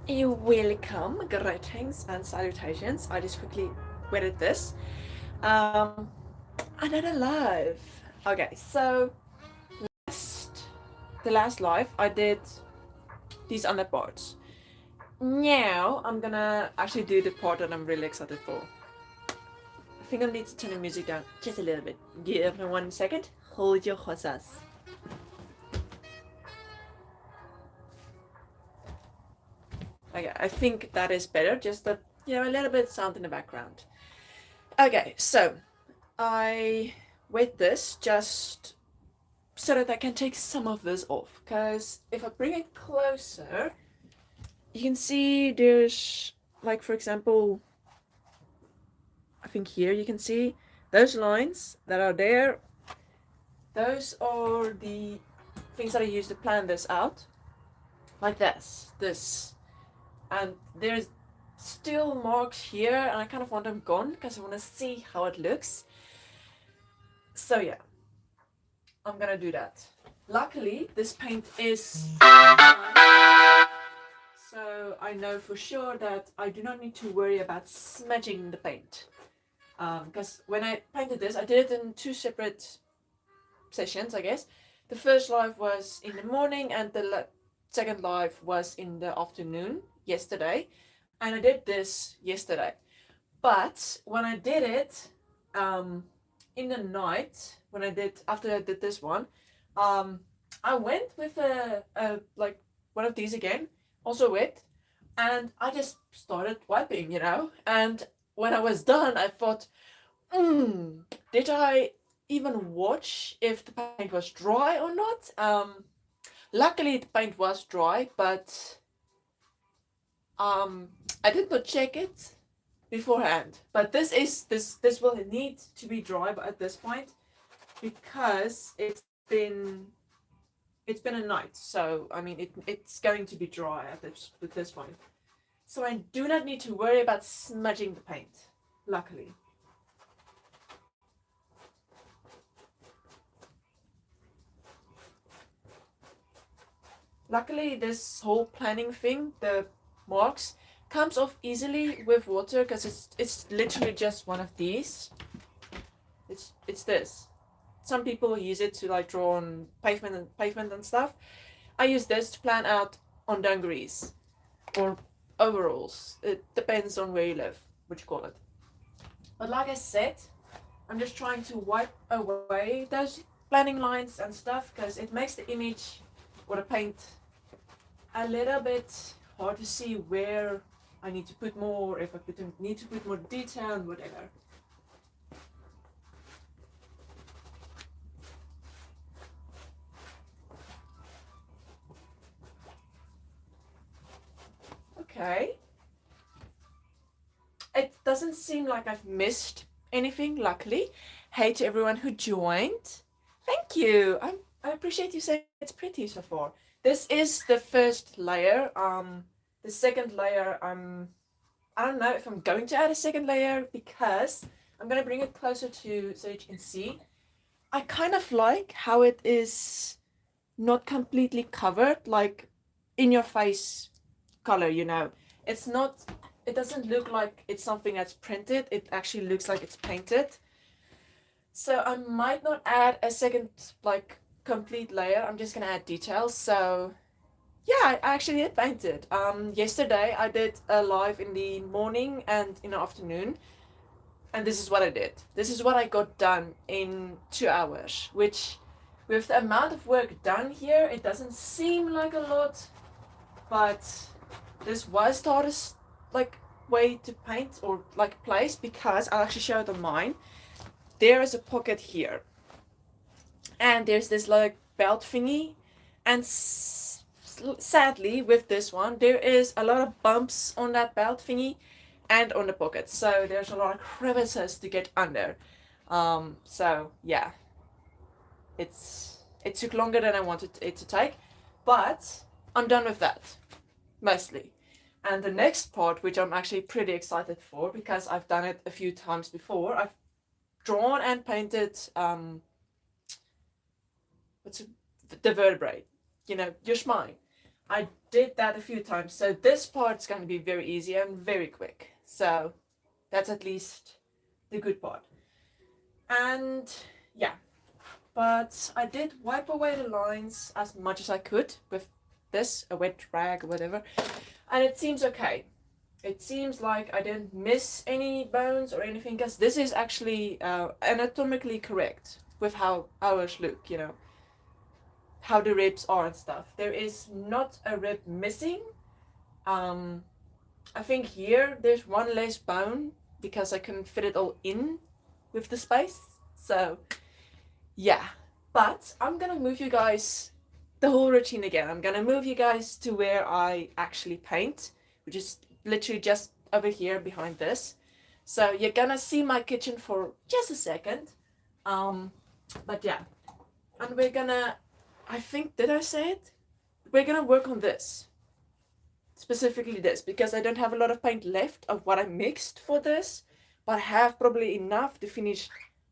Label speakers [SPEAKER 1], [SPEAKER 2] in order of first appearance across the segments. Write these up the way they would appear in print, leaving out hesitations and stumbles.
[SPEAKER 1] You're welcome. Greetings and salutations. I just quickly wetted this. Um, Another live. Okay, so last, the last live I did these underparts. Now I'm gonna actually do the part that I'm really excited for. I think I need to turn the music down just a little bit. Give me 1 second. Hold your horses. Okay, I think that is better. Just that, a little bit of sound in the background. Okay, so I wet this just so that I can take some of this off. Because if I bring it closer, you can see there's, like, for example, I think here you can see those lines that are there. Those are the things that I use to plan this out. Like this. And there's still marks here, and I kind of want them gone because I want to see how it looks. So yeah, I'm gonna do that. Luckily, this paint is so I know for sure that I do not need to worry about smudging the paint. Because when I painted this, I did it in two separate sessions, I guess. The first live was in the morning, and the second live was in the afternoon yesterday. And I did this yesterday. But when I did it in the night, after I did this one, I went with a like one of these again, also wet, and I just started wiping, And when I was done, I thought, did I even watch if the paint was dry or not? Luckily, the paint was dry, but I did not check it beforehand. But this will need to be dry at this point because it's been a night. So I mean it's going to be dry at this point. So I do not need to worry about smudging the paint. Luckily. Luckily, this whole planning thing, the marks, comes off easily with water because it's literally just one of these. It's this. Some people use it to like draw on pavement and stuff. I use this to plan out on dungarees or overalls. It depends on where you live, what you call it. But like I said, I'm just trying to wipe away those planning lines and stuff because it makes the image or the paint a little bit hard to see where I need to put more, if I need to put more detail and whatever. Okay. It doesn't seem like I've missed anything, luckily. Hey to everyone who joined. Thank you. I appreciate you saying it's pretty so far. This is the first layer. The second layer, I don't know if I'm going to add a second layer because I'm gonna bring it closer to so you can see. I kind of like how it is not completely covered, like in your face color, It's not, it doesn't look like it's something that's printed, it actually looks like it's painted. So I might not add a second, like, complete layer, I'm just gonna add details. So yeah, I actually did paint it. Yesterday I did a live in the morning and in the afternoon, and this is what I did. This is what I got done in 2 hours, which with the amount of work done here, it doesn't seem like a lot, but this was the hardest like way to paint or like place because I'll actually show it on mine. There is a pocket here, and there's this like belt thingy, and sadly with this one there is a lot of bumps on that belt thingy and on the pocket, so there's a lot of crevices to get under. So yeah, it took longer than I wanted it to take, but I'm done with that mostly. And the next part, which I'm actually pretty excited for because I've done it a few times before, I've drawn and painted what's it, the vertebrae, your spine. I did that a few times. So this part's going to be very easy and very quick. So that's at least the good part. And yeah, but I did wipe away the lines as much as I could with this, a wet rag or whatever. And it seems okay. It seems like I didn't miss any bones or anything, because this is actually anatomically correct with how ours look, you know, how the ribs are and stuff. There is not a rib missing. I think here there's one less bone because I couldn't fit it all in with the space. So yeah, but I'm gonna move you guys the whole routine again. I'm gonna move you guys to where I actually paint, which is literally just over here behind this. So you're gonna see my kitchen for just a second. But yeah, and we're gonna, I think, did I say it? We're gonna work on this. Specifically this, because I don't have a lot of paint left of what I mixed for this, but I have probably enough to finish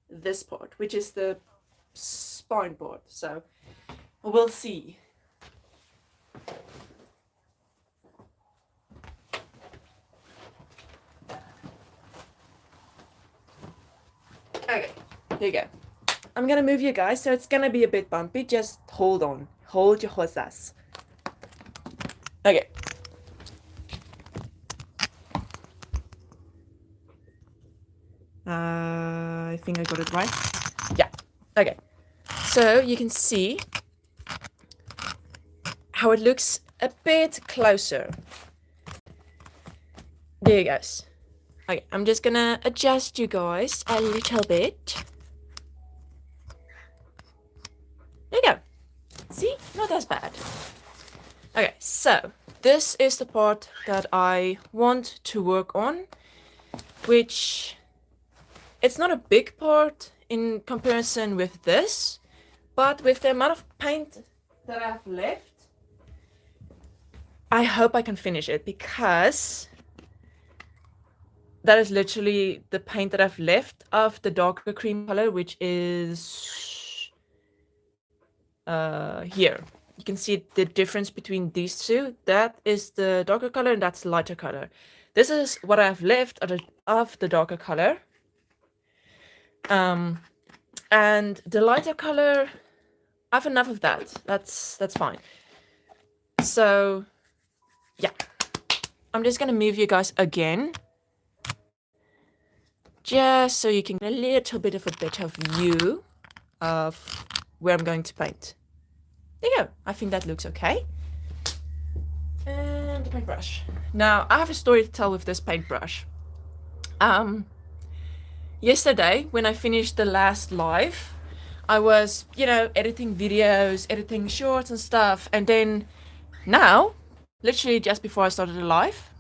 [SPEAKER 1] this part, which is the spine part. So we'll see. Okay, here you go. I'm gonna move you guys, so it's gonna be a bit bumpy. Just hold on. Hold your horses. Okay. I think I got it right. Yeah. Okay. So you can see how it looks a bit closer. There you goes. Okay, I'm just gonna adjust you guys a little bit. There you go. See? Not as bad. Okay, so this is the part that I want to work on, which it's not a big part in comparison with this, but with the amount of paint that I have left, I hope I can finish it, because that is literally the paint that I've left of the darker cream color, which is here. You can see the difference between these two. That is the darker color and that's the lighter color. This is what I have left of the darker color. And the lighter color, I have enough of that. That's fine. So yeah, I'm just gonna move you guys again, just so you can get a little bit of a better view of where I'm going to paint. There you go. I think that looks okay. And the paintbrush. Now, I have a story to tell with this paintbrush. Yesterday, when I finished the last live, I was, you know, editing videos, editing shorts and stuff. And then now, literally just before I started the live,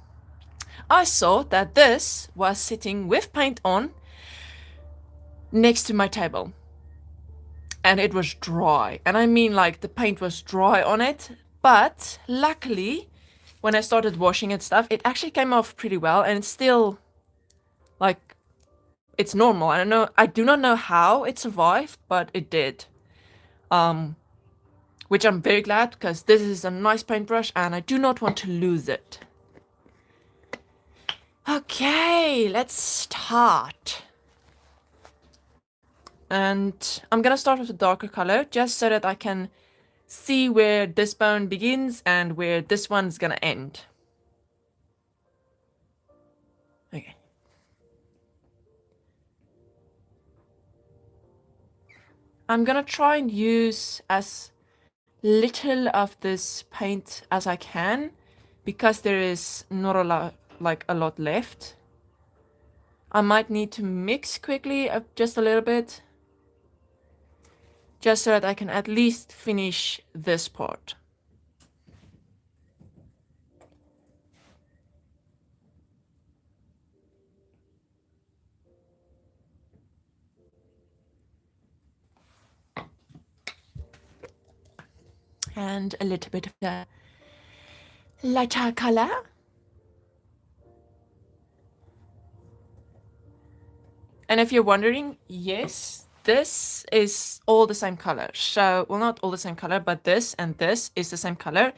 [SPEAKER 1] I saw that this was sitting with paint on next to my table. And it was dry. And I mean, like, the paint was dry on it. But luckily, when I started washing and stuff, it actually came off pretty well. And it's still, like, it's normal. I do not know how it survived, but it did. Which I'm very glad, because this is a nice paintbrush and I do not want to lose it. Okay, let's start. And I'm gonna start with a darker color, just so that I can see where this bone begins and where this one's gonna end. Okay. I'm gonna try and use as little of this paint as I can, because there is not a lot left. I might need to mix quickly just a little bit, just so that I can at least finish this part. And a little bit of the lighter color. And if you're wondering, yes, this is all the same color. So, well, not all the same color, but this and this is the same color.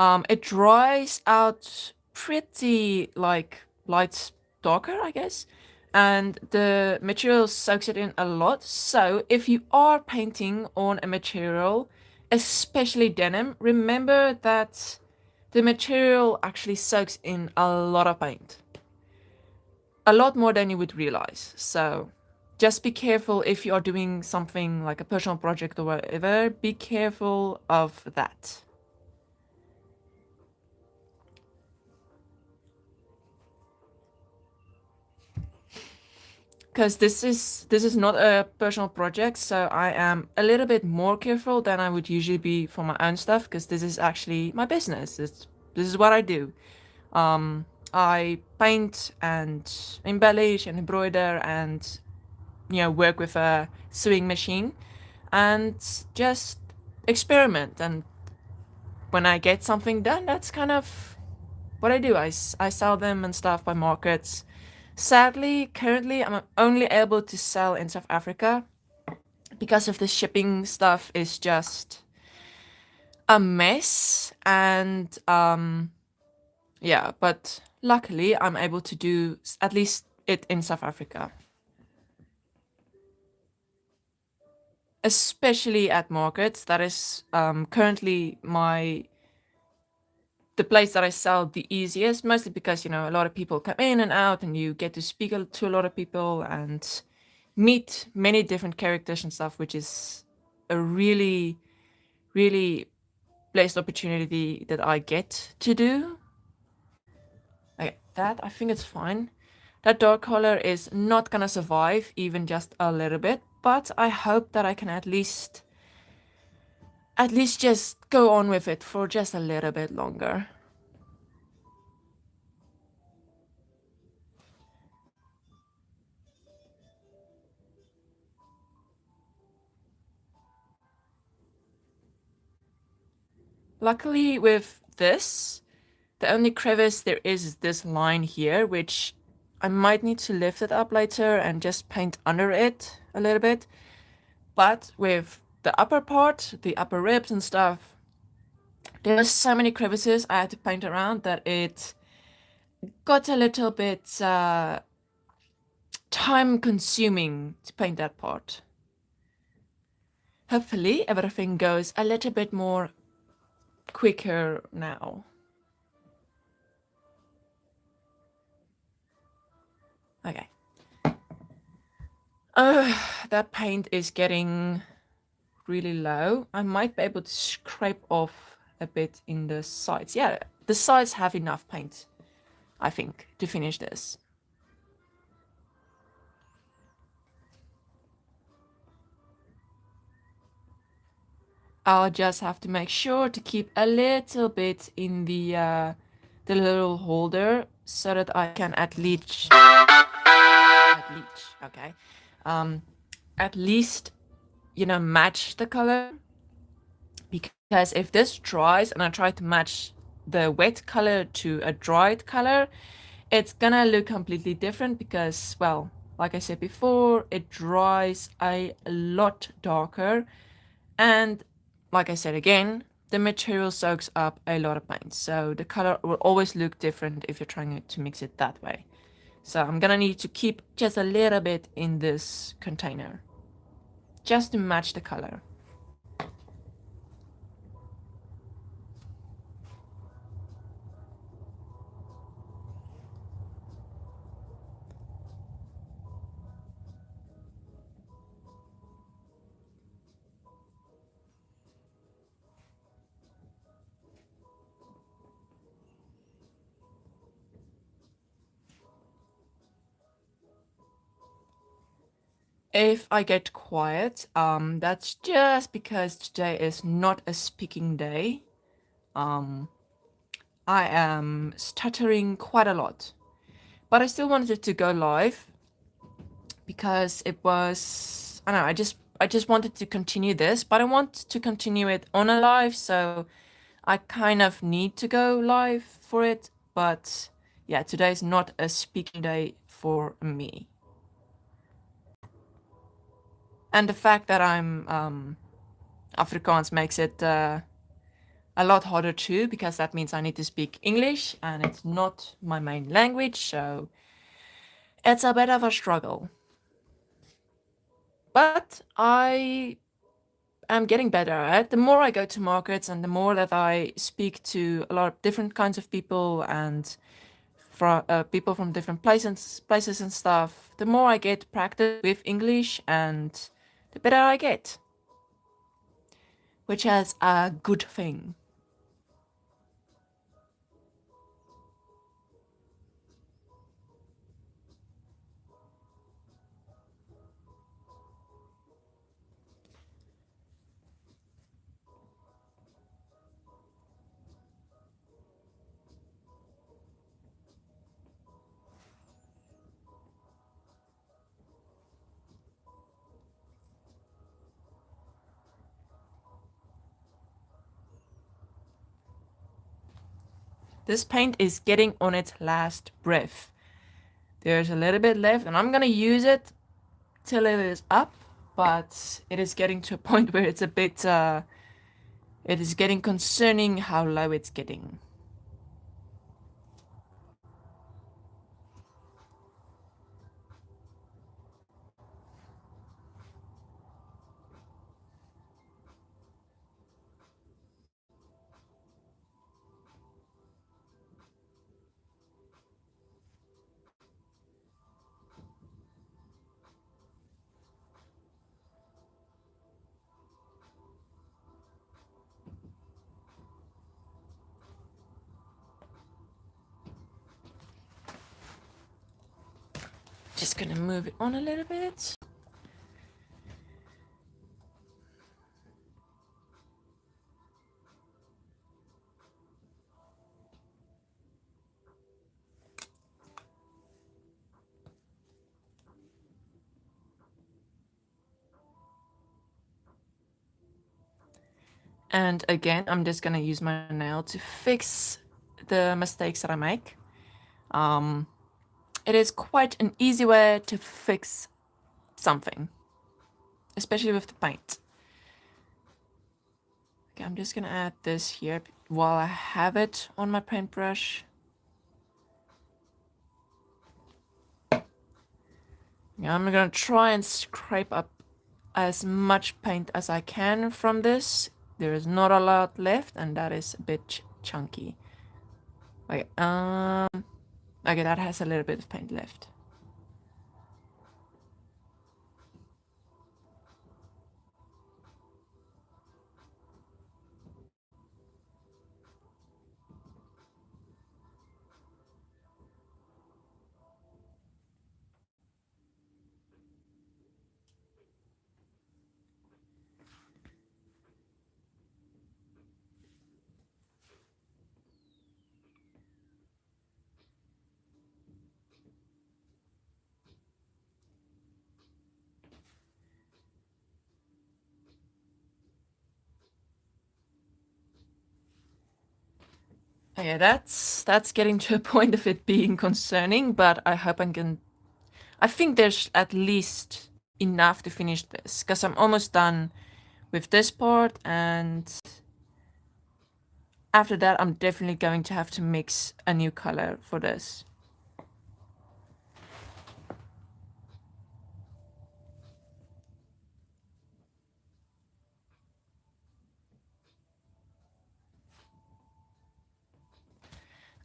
[SPEAKER 1] It dries out pretty like light darker, I guess, and the material soaks it in a lot. So if you are painting on a material, especially denim, remember that the material actually soaks in a lot of paint, a lot more than you would realize. So just be careful if you are doing something like a personal project or whatever, be careful of that. Because this is not a personal project, so I am a little bit more careful than I would usually be for my own stuff, because this is actually my business. This is what I do. I paint and embellish and embroider and work with a sewing machine and just experiment. And when I get something done, that's kind of what I do. I sell them and stuff by markets. Sadly, currently I'm only able to sell in South Africa because of the shipping stuff is just a mess. And yeah, but luckily I'm able to do at least it in South Africa, especially at markets. That is currently the place that I sell the easiest, mostly because a lot of people come in and out, and you get to speak to a lot of people and meet many different characters and stuff, which is a really, really blessed opportunity that I get to do. Okay, that I think it's fine. That dark color is not gonna survive even just a little bit, but I hope that I can at least just go on with it for just a little bit longer. Luckily with this, the only crevice there is this line here, which I might need to lift it up later and just paint under it a little bit. But with the upper part, the upper ribs and stuff, there were so many crevices I had to paint around that it got a little bit time consuming to paint that part. Hopefully everything goes a little bit more quicker now. Okay. That paint is getting really low. I might be able to scrape off a bit in the sides. Yeah, the sides have enough paint, I think, to finish this. I'll just have to make sure to keep a little bit in the little holder so that I can okay, at least match the color, because if this dries and I try to match the wet color to a dried color, it's gonna look completely different because, well, like I said before, it dries a lot darker, and like I said again, the material soaks up a lot of paint, so the color will always look different if you're trying to mix it that way. So I'm gonna need to keep just a little bit in this container just to match the color. If I get quiet, that's just because today is not a speaking day. Um, I am stuttering quite a lot, but I still wanted to go live because it was, I don't know, I just wanted to continue this, but I want to continue it on a live, so I kind of need to go live for it. But yeah, today is not a speaking day for me. And the fact that I'm Afrikaans makes it a a lot harder too, because that means I need to speak English and it's not my main language, so it's a bit of a struggle. But I am getting better at it. The more I go to markets and the more that I speak to a lot of different kinds of people and from people from different places and stuff, the more I get practice with English and the better I get, which is a good thing. This paint is getting on its last breath. There's a little bit left and I'm gonna use it till it is up, but it is getting to a point where it's a bit, it is getting concerning how low it's getting. Just gonna move it on a little bit. And again, I'm just gonna use my nail to fix the mistakes that I make. It is quite an easy way to fix something, especially with the paint. Okay, I'm just gonna add this here while I have it on my paintbrush. Yeah, I'm gonna try and scrape up as much paint as I can from this. There is not a lot left, and that is a bit chunky. Okay, okay, that has a little bit of paint left. Okay, that's getting to a point of it being concerning, but I hope I can. I think there's at least enough to finish this, because I'm almost done with this part, and after that I'm definitely going to have to mix a new color for this.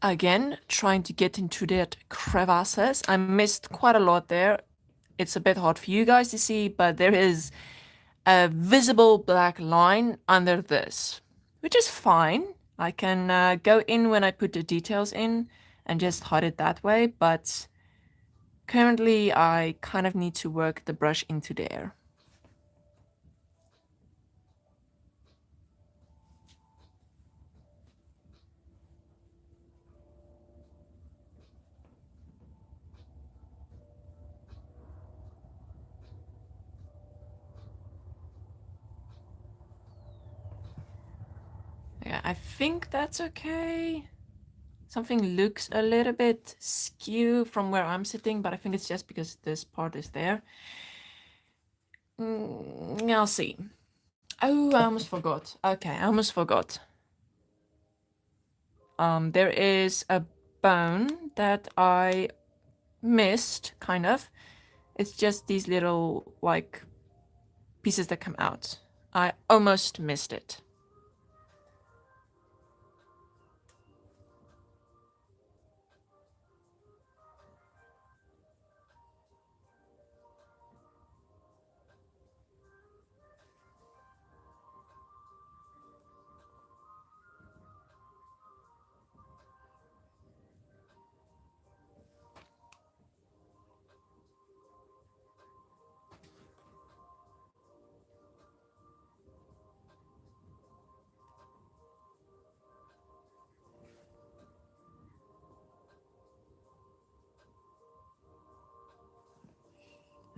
[SPEAKER 1] Again, trying to get into that crevasses. I missed quite a lot there. It's a bit hard for you guys to see, but there is a visible black line under this, which is fine. I can go in when I put the details in and just hide it that way, but currently I kind of need to work the brush into there. Yeah, I think that's okay. Something looks a little bit skew from where I'm sitting, but I think it's just because this part is there. I'll see. Oh, I almost forgot. Okay, I almost forgot. There is a bone that I missed, kind of. It's just these little, like, pieces that come out. I almost missed it.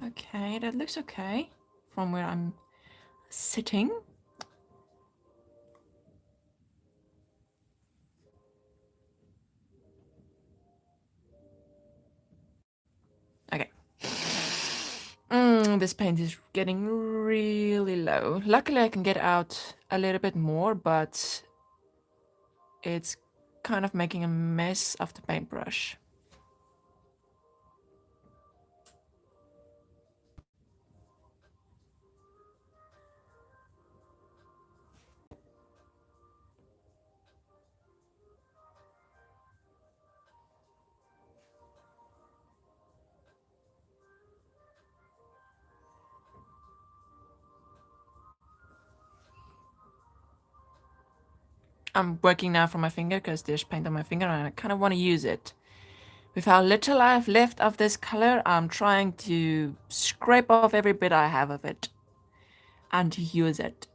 [SPEAKER 1] Okay, that looks okay from where I'm sitting. Okay. This paint is getting really low. Luckily, I can get out a little bit more, but it's kind of making a mess of the paintbrush. I'm working now from my finger because there's paint on my finger and I kind of want to use it. With how little I have left of this color, I'm trying to scrape off every bit I have of it and to use it.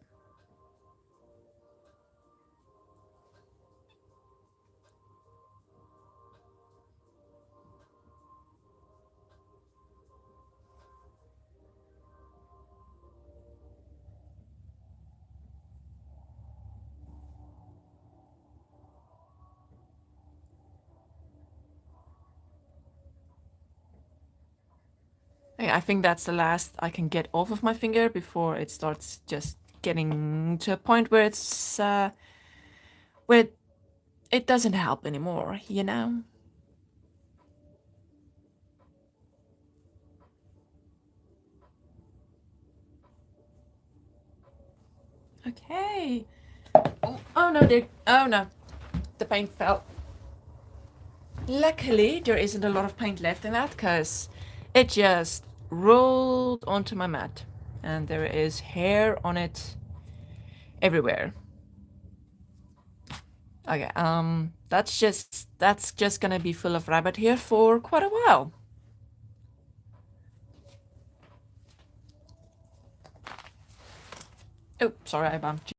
[SPEAKER 1] Okay, I think that's the last I can get off of my finger before it starts just getting to a point where where it doesn't help anymore, you know? Okay. Oh no, oh no, the paint fell. Luckily, there isn't a lot of paint left in that because it just rolled onto my mat and there is hair on it everywhere. Okay, that's just gonna be full of rabbit hair for quite a while. Oh, sorry, I bumped you.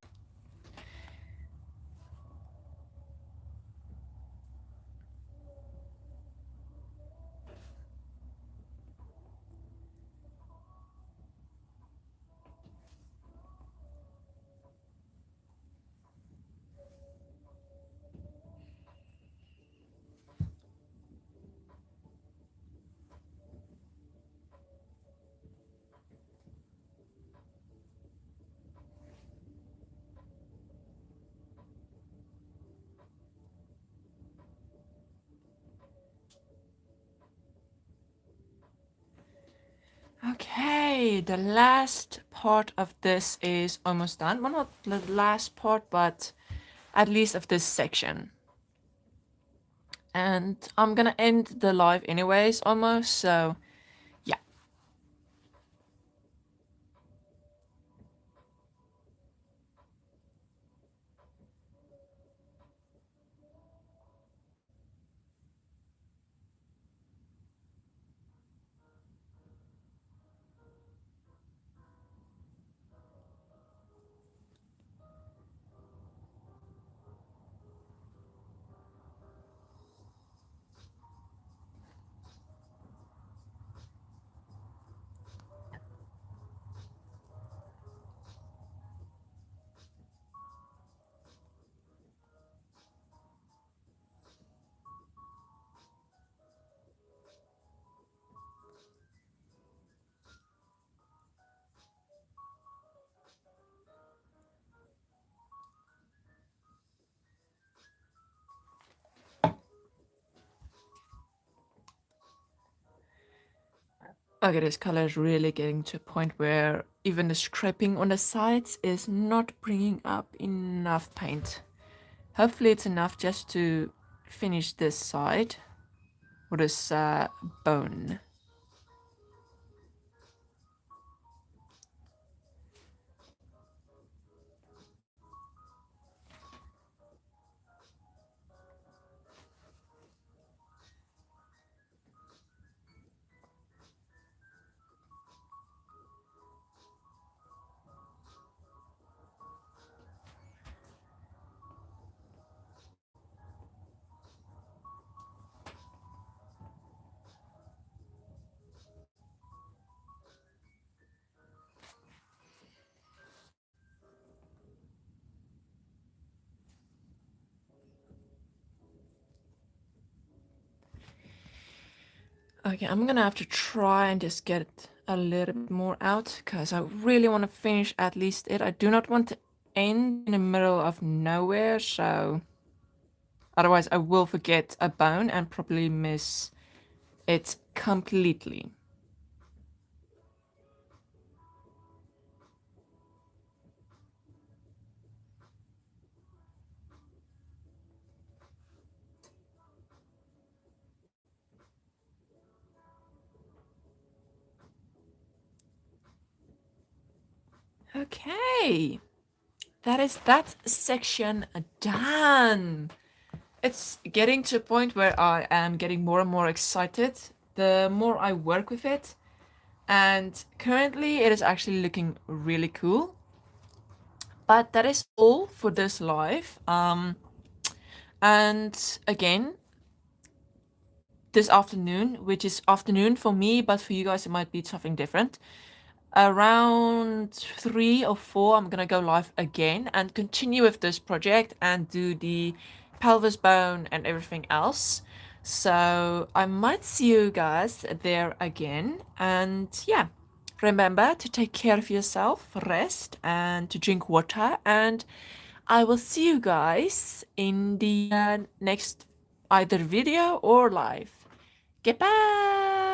[SPEAKER 1] Okay, the last part of this is almost done. Well, not the last part, but at least of this section. And I'm gonna end the live anyways, almost, so yeah. Okay, this color is really getting to a point where even the scraping on the sides is not bringing up enough paint. Hopefully it's enough just to finish this side, or this bone. Okay, I'm gonna have to try and just get a little bit more out because I really want to finish at least it. I do not want to end in the middle of nowhere, so otherwise I will forget a bone and probably miss it completely. Okay, that is that section done. It's getting to a point where I am getting more and more excited the more I work with it. And currently it is actually looking really cool. But that is all for this live. And again, this afternoon, which is afternoon for me, but for you guys it might be something different. Around 3 or 4, I'm gonna go live again and continue with this project and do the pelvis bone and everything else. So I might see you guys there again. And yeah, remember to take care of yourself, rest, and to drink water. And I will see you guys in the next either video or live. Goodbye!